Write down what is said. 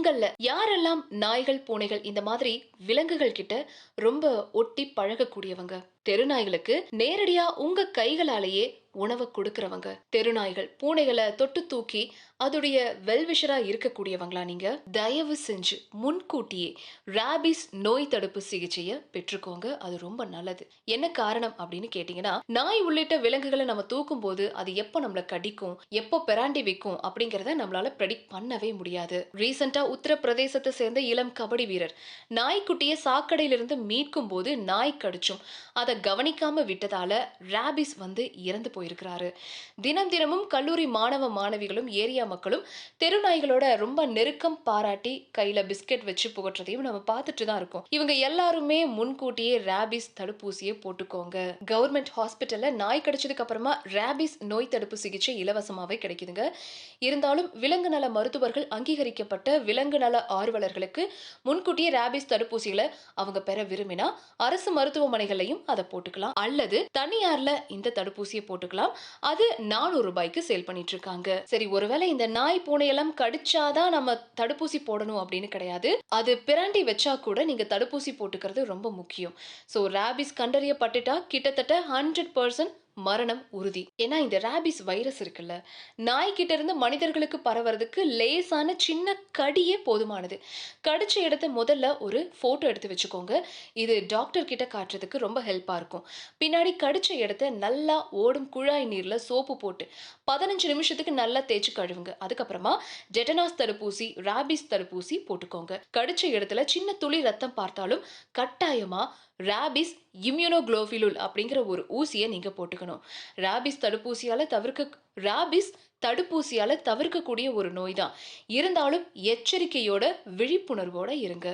உங்கள்ல யாரெல்லாம் நாய்கள், பூனைகள் இந்த மாதிரி விலங்குகள் கிட்ட ரொம்ப ஒட்டி பழகக்கூடியவங்க? தெருநாய்களுக்கு நேரடியா உங்க கைகளாலேயே உணவ குடுக்கிறவங்க. தெருநாய்கள், பூனைகள தொட்டு தூக்கி அதுடைய வெல்விஷரா இருக்கக்கூடியவங்களா நீங்க? தயவு செஞ்சு முன்கூட்டியே ராபீஸ் நோய் தடுப்பு சிகிச்சைய பெற்றுக்கோங்க. அது ரொம்ப நல்லது. என்ன காரணம் அப்படின்னு கேட்டீங்கன்னா, நாய் உள்ளிட்ட விலங்குகள நம்ம தூக்கும்போது அது எப்ப நம்மள கடிக்கும், எப்போ பெராண்டி வைக்கும் அப்படிங்கிறத நம்மளால பிரெடிக்ட் பண்ணவே முடியாது. ரீசென்ட்டா உத்தரப்பிரதேசத்த சேர்ந்த இளம் கபடி வீரர் நாய்க்குட்டிய சாக்கடையிலிருந்து மீட்கும் போது நாய் கடிச்சும் அத கவனிக்காம விட்டதால ராபிஸ் இறந்து போயிருக்கிறாரு. தினம் தினமும் கல்லூரி மாணவ மாணவிகளும் ஏரியா மக்களும் தெருநாய்களோட ரொம்ப நெருக்கம் பாராட்டி கையில பிஸ்கெட் வச்சு புகட்டுறதையும் நம்ம பார்த்துட்டு தான் இருக்கோம். இவங்க எல்லாருமே முன்கூட்டியே ராபிஸ் தடுப்பூசியை போட்டுக்கோங்க. கவர்மெண்ட் ஹாஸ்பிட்டல்ல நாய் கடிச்சதுக்கு அப்புறமா ராபிஸ் நோய் தடுப்பு சிகிச்சை இலவசமாவே கிடைக்குதுங்க. இருந்தாலும் விலங்கு நல மருத்துவர்கள் அங்கீகரிக்கப்பட்ட விலங்கு நல ஆர்வலர்களுக்கு முன்கூட்டியே ராபிஸ் தடுப்பூசிகளை அவங்க பெற விரும்பினா அரசு மருத்துவமனைகளையும் அதை போட்டுக்கலாம், அல்லது தனியார்ல இந்த தடுப்பூசியை போட்டுக்கலாம். அது 400 ரூபாய்க்கு சேல் பண்ணிட்டு இருக்காங்க. சரி, ஒருவேளை இந்த நாய் பூனை எல்லாம் கடிச்சாதான் நம்ம தடுப்பூசி போடணும் அப்படின்னு கிடையாது. அது பிராண்டி வச்சா கூட நீங்க தடுப்பூசி போட்டுக்கிறது ரொம்ப முக்கியம். சோ ராபிஸ் கண்டறியப்பட்டுட்டா கிட்டத்தட்ட 100% மரணம் உறுதி. ஏன்னா இந்த ராபிஸ் வைரஸ் இருக்குல்ல, நாய்கிட்ட இருந்து மனிதர்களுக்கு பரவறதுக்கு லேசான சின்ன கடியே போதுமானது. கடிச்ச இடத்த முதல்ல ஒரு போட்டோ எடுத்து வச்சுக்கோங்க. இது டாக்டர் கிட்ட காட்டுறதுக்கு ரொம்ப ஹெல்ப்பா இருக்கும். பின்னாடி கடிச்ச இடத்த நல்லா ஓடும் குழாய் நீர்ல சோப்பு போட்டு 15 நிமிஷத்துக்கு நல்லா தேய்ச்சி கழுவுங்க. அதுக்கப்புறமா டெட்டனாஸ் தடுப்பூசி, ராபிஸ் தடுப்பூசி போட்டுக்கோங்க. கடிச்ச இடத்துல சின்ன துளி ரத்தம் பார்த்தாலும் கட்டாயமா ராபிஸ் இம்யூனோகுளோபிலுல் அப்படிங்கிற ஒரு ஊசியை நீங்க போட்டுக்கணும். ராபிஸ் தடுப்பூசியால தவிர்க்கக்கூடிய ஒரு நோய் தான். இருந்தாலும் எச்சரிக்கையோட விழிப்புணர்வோட இருங்க.